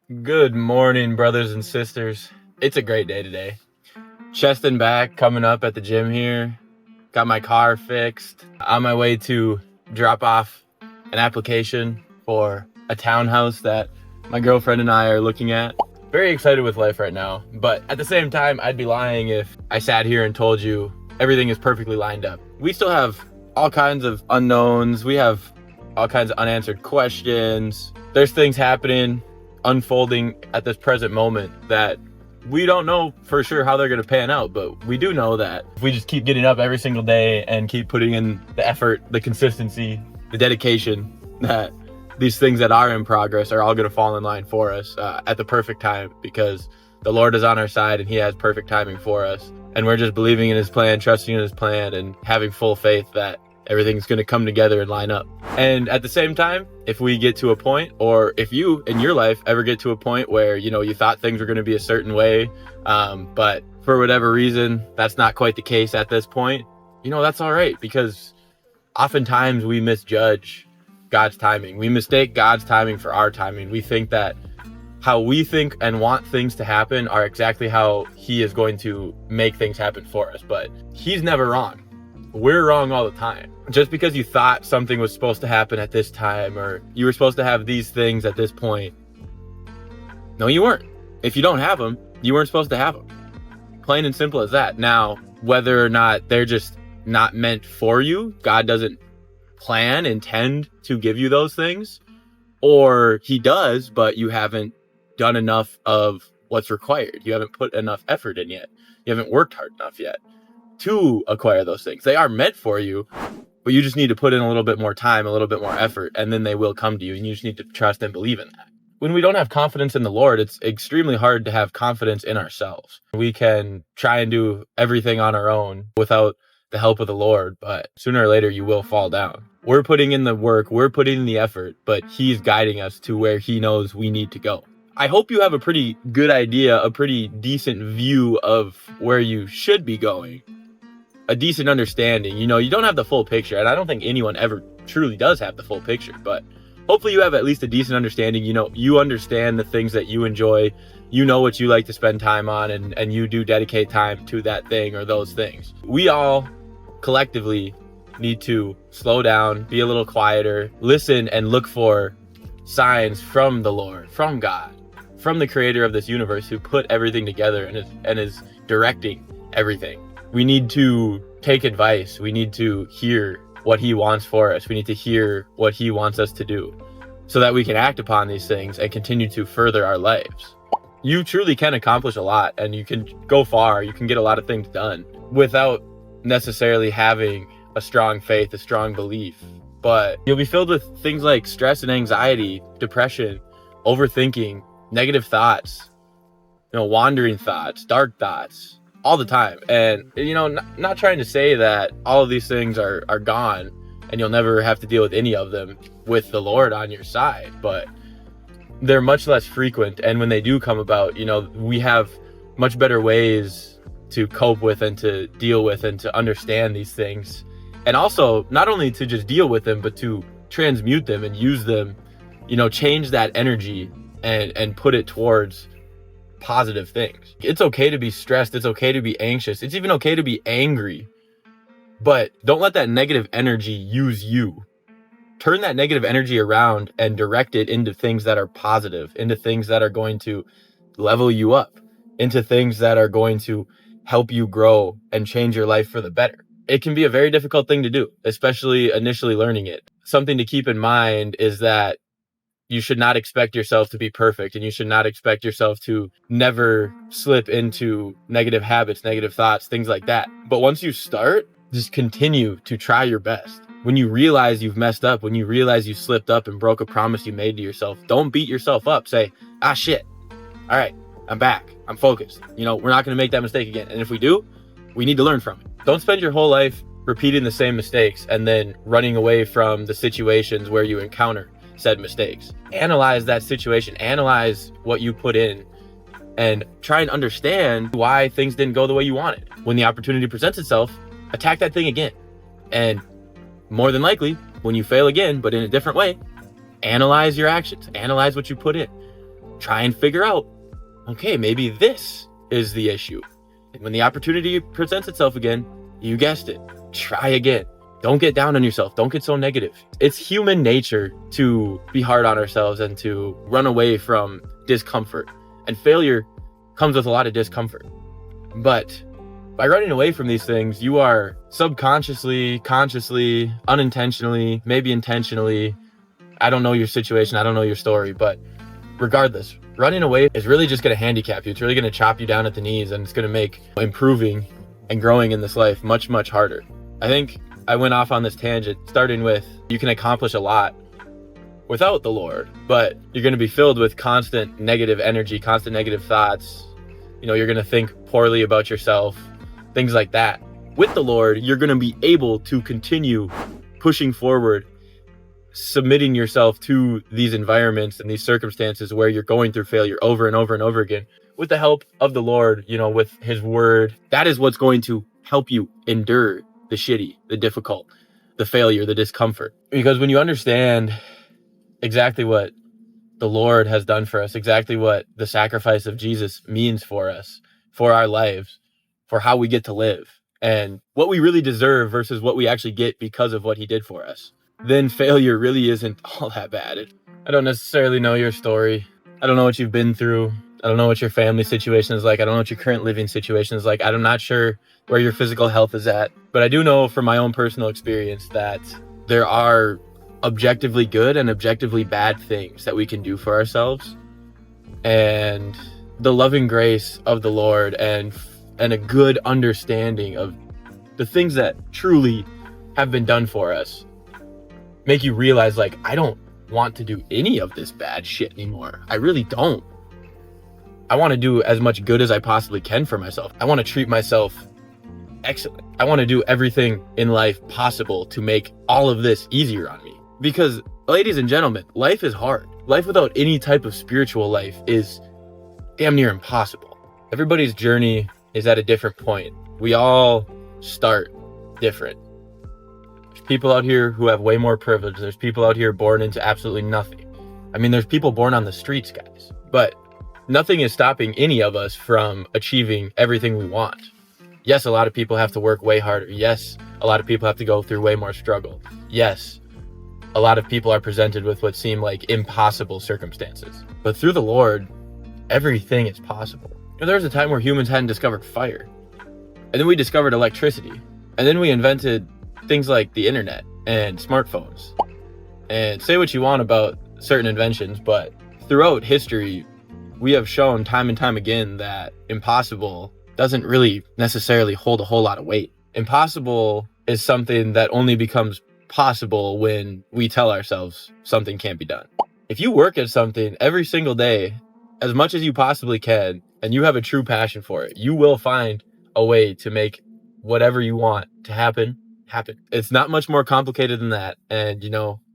Good morning, brothers and sisters. It's a great day today. Chest and back coming up at the gym here. Got my car fixed. On my way to drop off an application for a townhouse that my girlfriend and I are looking at. Very excited with life right now, but at the same time, I'd be lying if I sat here and told you everything is perfectly lined up. We still have all kinds of unknowns. We have all kinds of unanswered questions. There's things happening, unfolding at this present moment that we don't know for sure how they're going to pan out, but we do know that if we just keep getting up every single day and keep putting in the effort, the consistency, the dedication, that these things that are in progress are all going to fall in line for us at the perfect time, because the Lord is on our side and he has perfect timing for us. And we're just believing in his plan, trusting in his plan, and having full faith that everything's going to come together and line up. And at the same time, if we get to a point, or if you in your life ever get to a point where, you thought things were going to be a certain way, but for whatever reason, that's not quite the case at this point, that's all right, because oftentimes we misjudge God's timing. We mistake God's timing for our timing. We think that how we think and want things to happen are exactly how he is going to make things happen for us, but he's never wrong. We're wrong all the time. Just because you thought something was supposed to happen at this time, or you were supposed to have these things at this point, no, you weren't. If you don't have them, you weren't supposed to have them. Plain and simple as that. Now, whether or not they're just not meant for you, God doesn't intend to give you those things, or he does, but you haven't done enough of what's required. You haven't put enough effort in yet. You haven't worked hard enough yet to acquire those things. They are meant for you, but you just need to put in a little bit more time, a little bit more effort, and then they will come to you, and you just need to trust and believe in that. When we don't have confidence in the Lord, it's extremely hard to have confidence in ourselves. We can try and do everything on our own without the help of the Lord, but sooner or later you will fall down. We're putting in the work, we're putting in the effort, but he's guiding us to where he knows we need to go. I hope you have a pretty good idea, a pretty decent view of where you should be going, a decent understanding. You don't have the full picture, and I don't think anyone ever truly does have the full picture, but hopefully you have at least a decent understanding. You understand the things that you enjoy, what you like to spend time on, and you do dedicate time to that thing or those things. We all collectively need to slow down, be a little quieter, listen, and look for signs from the Lord, from God, from the creator of this universe, who put everything together and is directing everything. We need to take advice. We need to hear what he wants for us. We need to hear what he wants us to do so that we can act upon these things and continue to further our lives. You truly can accomplish a lot, and you can go far. You can get a lot of things done without necessarily having a strong faith, a strong belief. But you'll be filled with things like stress and anxiety, depression, overthinking, negative thoughts, wandering thoughts, dark thoughts, all the time. And not trying to say that all of these things are gone and you'll never have to deal with any of them with the Lord on your side, but they're much less frequent. And when they do come about, we have much better ways to cope with and to deal with and to understand these things, and also not only to just deal with them, but to transmute them and use them, change that energy and put it towards positive things. It's okay to be stressed. It's okay to be anxious. It's even okay to be angry, but don't let that negative energy use you. Turn that negative energy around and direct it into things that are positive, into things that are going to level you up, into things that are going to help you grow and change your life for the better. It can be a very difficult thing to do, especially initially learning it. Something to keep in mind is that you should not expect yourself to be perfect, and you should not expect yourself to never slip into negative habits, negative thoughts, things like that. But once you start, just continue to try your best. When you realize you've messed up, when you realize you slipped up and broke a promise you made to yourself, don't beat yourself up. Say, shit. All right, I'm back. I'm focused. We're not going to make that mistake again. And if we do, we need to learn from it. Don't spend your whole life repeating the same mistakes and then running away from the situations where you encounter said mistakes. Analyze that situation, analyze what you put in, and try and understand why things didn't go the way you wanted. When the opportunity presents itself, attack that thing again. And more than likely, when you fail again, but in a different way, analyze your actions, analyze what you put in. try and figure out, okay, maybe this is the issue. And when the opportunity presents itself again, you guessed it, try again. Don't get down on yourself. Don't get so negative. It's human nature to be hard on ourselves and to run away from discomfort. And failure comes with a lot of discomfort. But by running away from these things, you are subconsciously, consciously, unintentionally, maybe intentionally, I don't know your situation, I don't know your story, but regardless, running away is really just going to handicap you. It's really going to chop you down at the knees, and it's going to make improving and growing in this life much, much harder. I think I went off on this tangent, starting with you can accomplish a lot without the Lord, but you're going to be filled with constant negative energy, constant negative thoughts. You're going to think poorly about yourself, things like that. With the Lord, you're going to be able to continue pushing forward, submitting yourself to these environments and these circumstances where you're going through failure over and over and over again. With the help of the Lord, with his word, that is what's going to help you endure the shitty, the difficult, the failure, the discomfort. Because when you understand exactly what the Lord has done for us, exactly what the sacrifice of Jesus means for us, for our lives, for how we get to live, and what we really deserve versus what we actually get because of what he did for us, then failure really isn't all that bad. I don't necessarily know your story. I don't know what you've been through. I don't know what your family situation is like. I don't know what your current living situation is like. I'm not sure where your physical health is at. But I do know from my own personal experience that there are objectively good and objectively bad things that we can do for ourselves. And the loving grace of the Lord and a good understanding of the things that truly have been done for us make you realize, I don't want to do any of this bad shit anymore. I really don't. I want to do as much good as I possibly can for myself. I want to treat myself excellent. I want to do everything in life possible to make all of this easier on me. Because, ladies and gentlemen, life is hard. Life without any type of spiritual life is damn near impossible. Everybody's journey is at a different point. We all start different. There's people out here who have way more privilege. There's people out here born into absolutely nothing. There's people born on the streets, guys. But nothing is stopping any of us from achieving everything we want. Yes, a lot of people have to work way harder. Yes, a lot of people have to go through way more struggle. Yes, a lot of people are presented with what seem like impossible circumstances. But through the Lord, everything is possible. There was a time where humans hadn't discovered fire. And then we discovered electricity. And then we invented things like the internet and smartphones. And say what you want about certain inventions, but throughout history, we have shown time and time again that impossible doesn't really necessarily hold a whole lot of weight. Impossible is something that only becomes possible when we tell ourselves something can't be done. If you work at something every single day, as much as you possibly can, and you have a true passion for it, you will find a way to make whatever you want to happen. It's not much more complicated than that. And,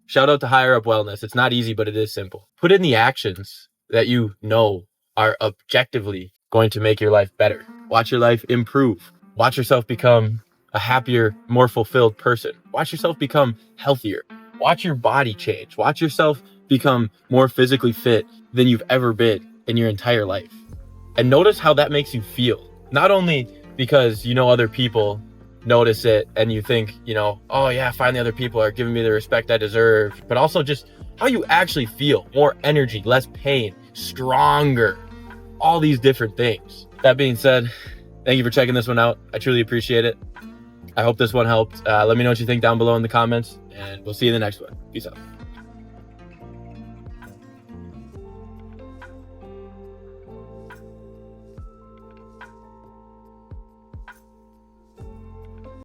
shout out to Higher Up Wellness. It's not easy, but it is simple. Put in the actions that you know are objectively going to make your life better. Watch your life improve. Watch yourself become a happier, more fulfilled person. Watch yourself become healthier. Watch your body change. Watch yourself become more physically fit than you've ever been in your entire life. And notice how that makes you feel. Not only because other people notice it and you think, oh yeah, finally other people are giving me the respect I deserve, but also just how you actually feel. More energy, less pain, stronger, all these different things. That being said, thank you for checking this one out. I truly appreciate it. I hope this one helped. Let me know what you think down below in the comments, and we'll see you in the next one. Peace out.